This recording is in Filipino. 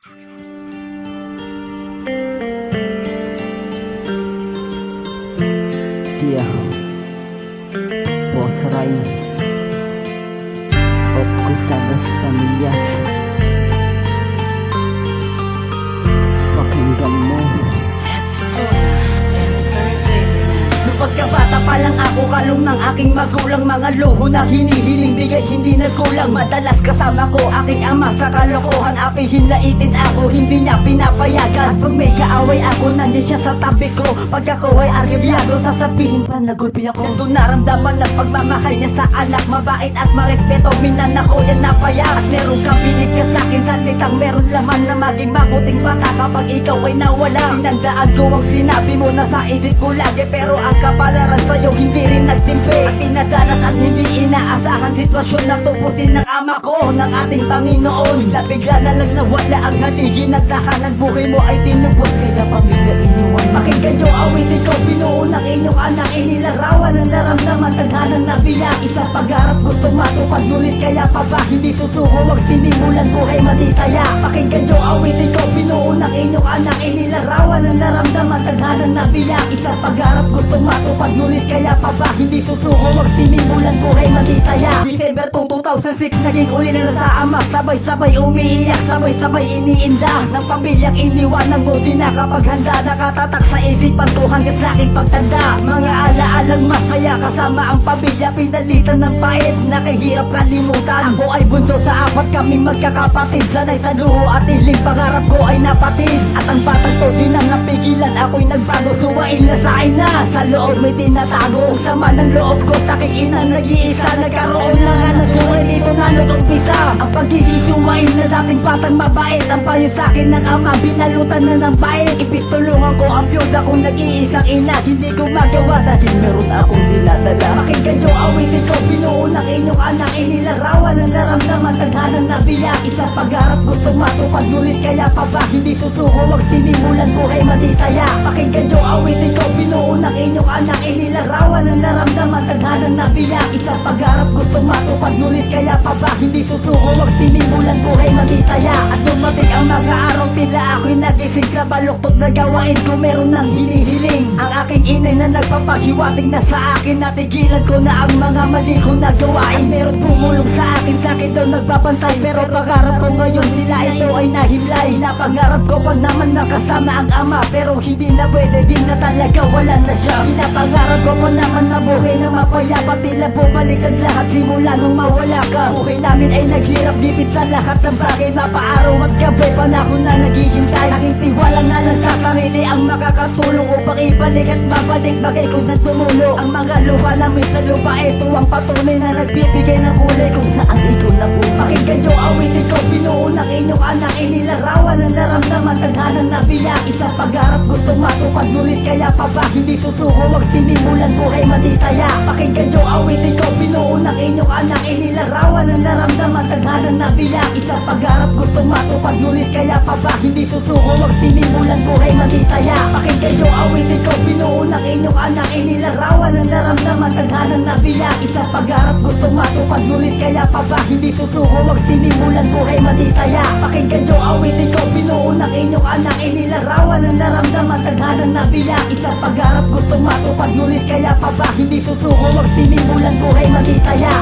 Dia Bosray Opku sa pamilyas. Pakinggan mo. Pagkabata pa lang ako, kalong ng aking magulang. Mga luho na hinihiling, bigay hindi nagkulang. Madalas kasama ko aking ama sa kalokohan. Apihin laitin ako, hindi niya pinapayagan. At pag may kaaway ako, nandiyan siya sa tabi ko. Pag ako ay argabyado, sasabihin pa nagulpi ako. Ito naramdaman ng pagmamahal niya sa anak. Mabait at marespeto, minan ako yan napaya. At meron kang binig ka sa'kin, salitang meron laman na maging mabuting bata. Kapag ikaw ay nawala, pinandaan ko ang sinabi mo na sa isip ko lagi. Pero ang kapalaran sa'yo hindi rin nagtimpi. At pinadanas at hindi inaasahan sitwasyon na tupusin ng ama ko, ng ating Panginoon. Bigla na lang nawala ang haligi at tahanan. Buhay mo ay tinubos, kaya pamilya iniwan. Pakinggan nyo awitin ko, binuo ng inyong anak. Inilarawan ang naramdaman, tadhanan na biya. Isang pagharap gusto matupad, nulit kaya pa ba hindi susuko? Wag sinimulan, buhay matitaya. Pakinggan nyo awitin ko, binuo ng inyong anak. Inilarawan ang naramdaman, tadhanan na biya. Isang pagharap gusto matupad, nulit kaya pa ba hindi susuko? Wag sinimulan, buhay matitaya. December 2006, naging uli na sa ama. Sabay-sabay umiiyak, sabay-sabay iniinda ng pamilyang iniwanan mo. Di na kapag handa, nakatatak sa isipan ko hanggang sa aking pagtanda. Mga alaalang masaya kasama ang pamilya, pinalitan ng pait, nakihirap kalimutan. Ako ay bunso sa apat, kaming magkakapatid. Sanay sa luho at iling, pangarap ko ay napatid. At ang batang to di na napigilan, ako'y nagbago. Suwain na sa ina, sa loob may tinatago. Ang sama ng loob ko sa aking ina, nag-iisa. Nagkaroon na nga ng suway, dito na nag-umpisa ang pagiging suwain na dating batang mabait. Ang payo sa akin ng ama, binalutan na ng bait. Ipistulungan ko ang byuda kong nag-iisang ina. Hindi ko magawa dahil meron akong dinadala. Pakinggan nyo awitin ko, binuo ng inyong anak. Inilarawan ang naramdaman, tadhanan na biya. Isang pagharap gusto matupad, nulit kaya pa ba hindi susuko? Wag sinimulan, buhay matitaya. Pakinggan nyo awitin ko, binuo ng inyong anak. Inilarawan ang naramdaman, tadhanan na biya. Isang pagharap gusto matupad, nulit kaya pa ba hindi susuko? Wag sinimulan, buhay matitaya. At dumating ang mga araw, tila ako'y nagising sa baluktot na gawain ko. Meron ng hinihiling ang aking inay na nagpapahiwatig na sa akin. Natigilan ko na ang mga mali kong nagawain. Meron pumulong sa akin daw nagbabantay. Pero pangarap ko ngayon, tila ito ay nahimlay. Napangarap ko pa naman makasama ang ama, pero hindi na pwede, di na talaga, wala na siya. Pinapangarap ko pa naman na buhay na mapayapa. Tila bumalik ang lahat simula nung mawala ka. Buhay namin ay naghirap, gipit sa lahat ng bagay. Mapaaraw at gabi, panahon na naghihintay. Aking tiwala na lang sa sarili ang makakatulong upang ibalik at babalik bagay kung saan tumulo. Ang mga lupa namin sa lupa, ito ang patunay na nagbibigay ng kulay kung saan ikaw na po. Pakinggan nyo awitin ko, binuo ng inyong anak. Inilarawan ang naramdaman, tadhanan na biya. Isang pagharap gusto matupad, nulit kaya pa ba hindi susuko? Wag sinimulan, buhay matitaya. Pakinggan nyo awitin ko, binuo ng inyong anak. Inilarawan ang naramdaman, tadhanan na biya. Isang pagharap gusto matupad, nulit kaya pa ba hindi susuko? Wag sinimulan, buhay matitaya. Pakinggan nyo awitin ko, binuo ng inyong anak. Inilarawan ang naramdaman, tadhanan na biya. Isang pagharap gusto matupad, nulit kaya pa ba hindi susuko? Wag sinimulan, buhay matitaya. Pakinggan nyo awitin ko, binuo ng inyong anak. Inilarawan ang naramdaman, tadhanan na biya. Isang pagharap gusto matupad, nulit kaya pa ba hindi susuko? Wag sinimulan, buhay matitaya.